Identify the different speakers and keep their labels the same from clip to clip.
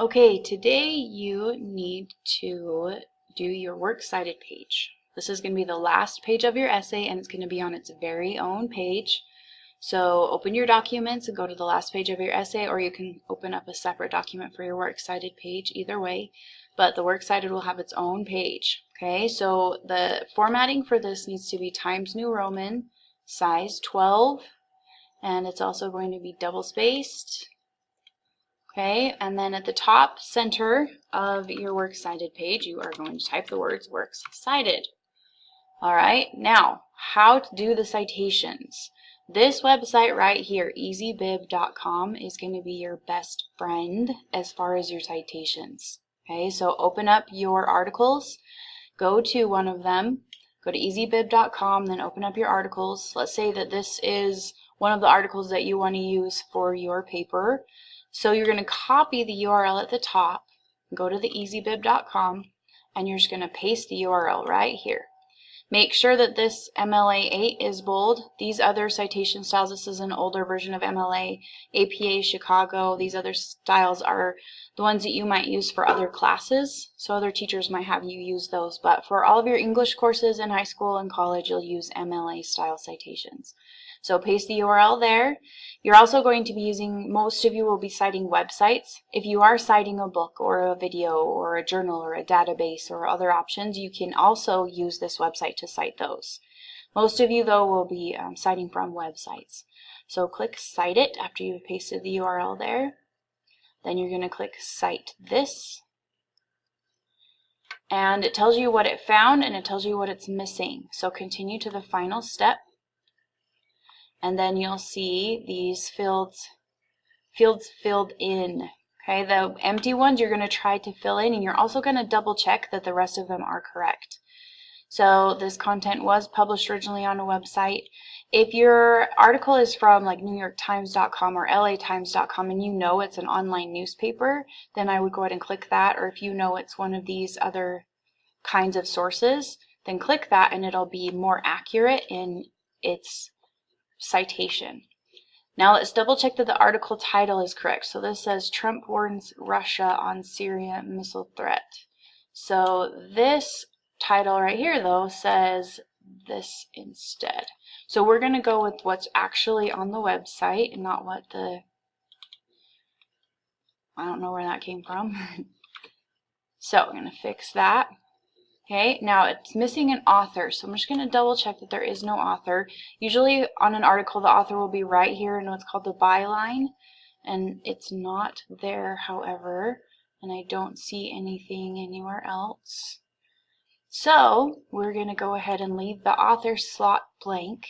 Speaker 1: Okay, today you need to do your works cited page. This is going to be the last page of your essay, and it's going to be on its very own page. So open your documents and go to the last page of your essay, or you can open up a separate document for your works cited page, either way. But the works cited will have its own page. Okay, so the formatting for this needs to be Times New Roman, size 12, and it's also going to be double spaced. Okay, and then at the top center of your works cited page, you are going to type the words works cited. All right, now how to do the citations. This website right here, easybib.com, is going to be your best friend as far as your citations. Okay, so open up your articles, go to one of them, go to easybib.com, then open up your articles. Let's say that this is one of the articles that you want to use for your paper. So you're going to copy the URL at the top, go to the easybib.com, and you're just going to paste the URL right here. Make sure that this MLA 8 is bold. These other citation styles, this is an older version of MLA, APA, Chicago. These other styles are the ones that you might use for other classes. So other teachers might have you use those. But for all of your English courses in high school and college, you'll use MLA style citations. So paste the URL there. You're also going to be using, most of you will be citing websites. If you are citing a book or a video or a journal or a database or other options, you can also use this website to cite those. Most of you, though, will be citing from websites. So click Cite It after you've pasted the URL there. Then you're going to click Cite This. And it tells you what it found and it tells you what it's missing. So continue to the final step. And then you'll see these fields filled in. Okay, the empty ones you're going to try to fill in, and you're also going to double check that the rest of them are correct. So this content was published originally on a website. If your article is from like NewYorkTimes.com or LATimes.com and you know it's an online newspaper, then I would go ahead and click that. Or if you know it's one of these other kinds of sources, then click that and it'll be more accurate in its citation. Now let's double check that the article title is correct. So this says Trump warns Russia on Syria missile threat. So this title right here though says this instead. So we're going to go with what's actually on the website and not what I don't know where that came from. So I'm going to fix that. Okay, now it's missing an author, so I'm just going to double check that there is no author. Usually on an article the author will be right here in what's called the byline, and it's not there, however, and I don't see anything anywhere else. So we're going to go ahead and leave the author slot blank.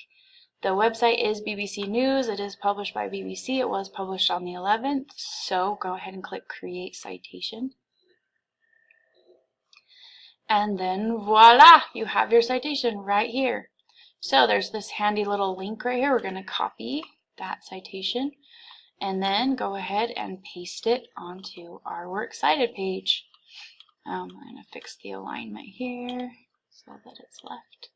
Speaker 1: The website is BBC News. It is published by BBC. It was published on the 11th, so go ahead and click Create Citation. And then voila, you have your citation right here. So there's this handy little link right here. We're going to copy that citation and then go ahead and paste it onto our works cited page. I'm going to fix the alignment here so that it's left.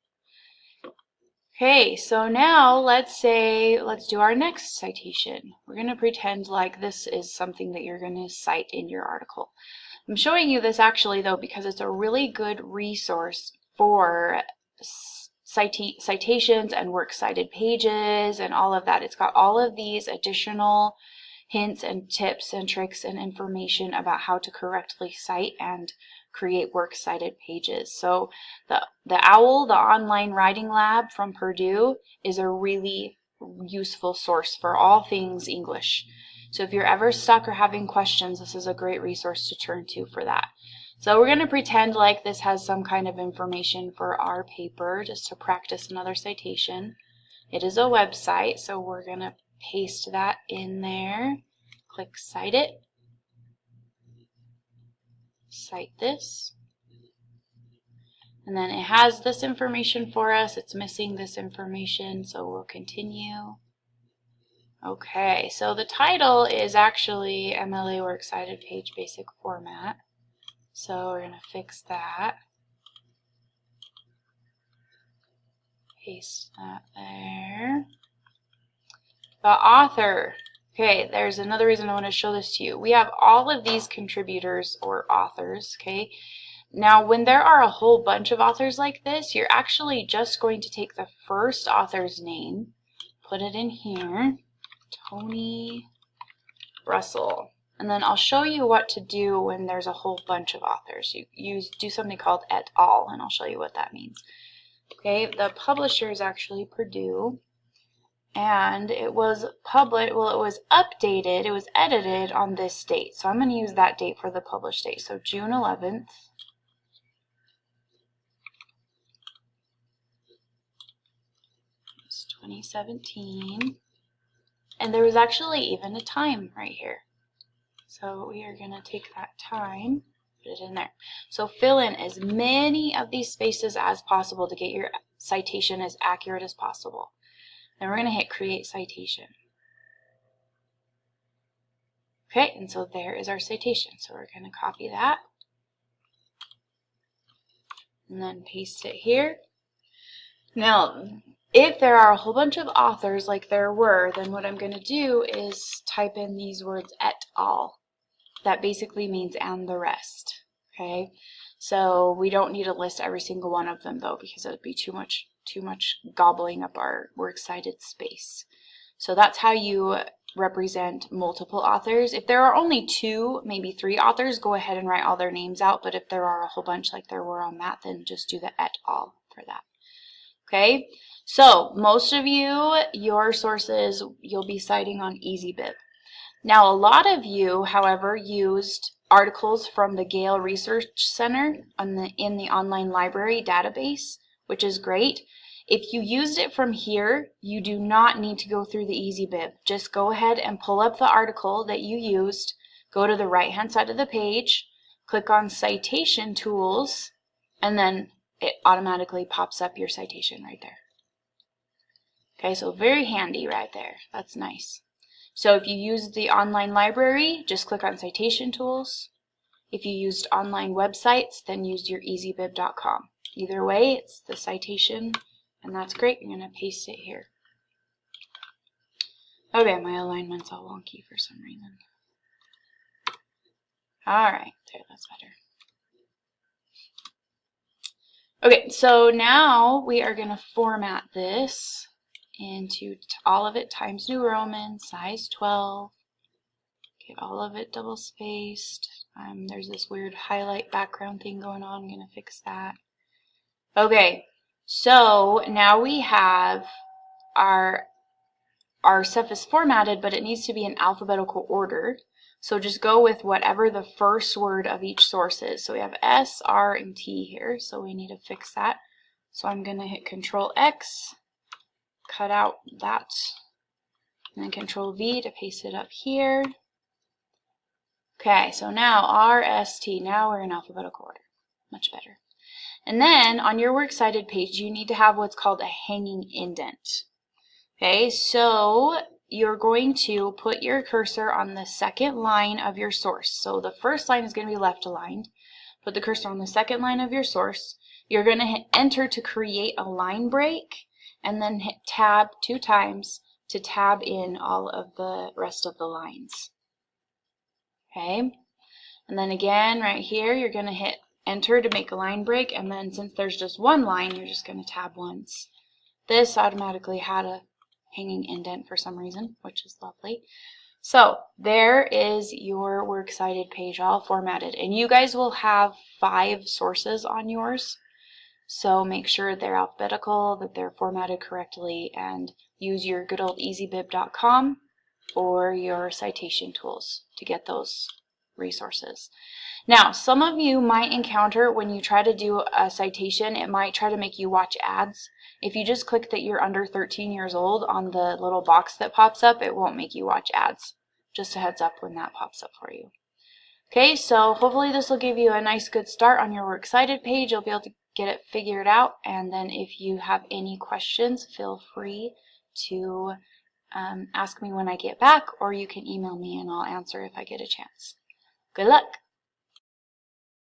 Speaker 1: Okay, so now let's do our next citation. We're going to pretend like this is something that you're going to cite in your article. I'm showing you this actually though because it's a really good resource for citations and works cited pages and all of that. It's got all of these additional hints and tips and tricks and information about how to correctly cite and create works cited pages. So the OWL, the Online Writing Lab from Purdue, is a really useful source for all things English. So if you're ever stuck or having questions, this is a great resource to turn to for that. So we're going to pretend like this has some kind of information for our paper just to practice another citation. It is a website, so we're going to paste that in there. Click Cite It. Cite this. And then it has this information for us. It's missing this information, so we'll continue. Okay, so the title is actually MLA Works Cited Page Basic Format. So we're going to fix that. Paste that there. The author. Okay, there's another reason I want to show this to you. We have all of these contributors or authors, okay? Now, when there are a whole bunch of authors like this, you're actually just going to take the first author's name, put it in here, Tony Russell. And then I'll show you what to do when there's a whole bunch of authors. You do something called et al, and I'll show you what that means. Okay, the publisher is actually Purdue, and it was updated, it was edited on this date. So I'm going to use that date for the published date. So June 11th. 2017. And there was actually even a time right here. So we are going to take that time, put it in there. So fill in as many of these spaces as possible to get your citation as accurate as possible. Then we're going to hit Create Citation. Okay, and so there is our citation. So we're going to copy that and then paste it here. Now, if there are a whole bunch of authors like there were, then what I'm going to do is type in these words et al. That basically means and the rest. Okay, so we don't need to list every single one of them though, because it would be too much gobbling up our works cited space. So that's how you represent multiple authors. If there are only 2, maybe 3 authors, go ahead and write all their names out. But if there are a whole bunch like there were on that, then just do the et al for that. Okay, so most of you, your sources, you'll be citing on EasyBib. Now, a lot of you, however, used articles from the Gale Research Center in the online library database, which is great. If you used it from here, you do not need to go through the EasyBib. Just go ahead and pull up the article that you used, go to the right-hand side of the page, click on Citation Tools, and then it automatically pops up your citation right there. Okay, so very handy right there. That's nice. So if you used the online library, just click on Citation Tools. If you used online websites, then use your easybib.com. Either way, it's the citation, and that's great. I'm going to paste it here. Okay, my alignment's all wonky for some reason. Alright, there, that's better. Okay, so now we are going to format this into all of it Times New Roman, size 12. Get all of it double spaced. There's this weird highlight background thing going on. I'm going to fix that. Okay, so now we have our stuff is formatted, but it needs to be in alphabetical order. So just go with whatever the first word of each source is. So we have S, R, and T here, so we need to fix that. So I'm going to hit Control X, cut out that, and then Control V to paste it up here. Okay, so now R, S, T, now we're in alphabetical order. Much better. And then on your works cited page, you need to have what's called a hanging indent. Okay, so you're going to put your cursor on the second line of your source. So the first line is going to be left aligned. Put the cursor on the second line of your source. You're going to hit Enter to create a line break, and then hit Tab 2 times to tab in all of the rest of the lines. Okay, and then again right here, you're going to hit Enter to make a line break, and then since there's just one line, you're just going to tab once. This automatically had a hanging indent for some reason, which is lovely. So there is your works cited page all formatted, and you guys will have 5 sources on yours. So make sure they're alphabetical, that they're formatted correctly, and use your good old easybib.com or your citation tools to get those resources. Now, some of you might encounter when you try to do a citation, it might try to make you watch ads. If you just click that you're under 13 years old on the little box that pops up, it won't make you watch ads. Just a heads up when that pops up for you. Okay, so hopefully this will give you a nice good start on your works cited page. You'll be able to get it figured out, and then if you have any questions, feel free to ask me when I get back, or you can email me and I'll answer if I get a chance. Good luck!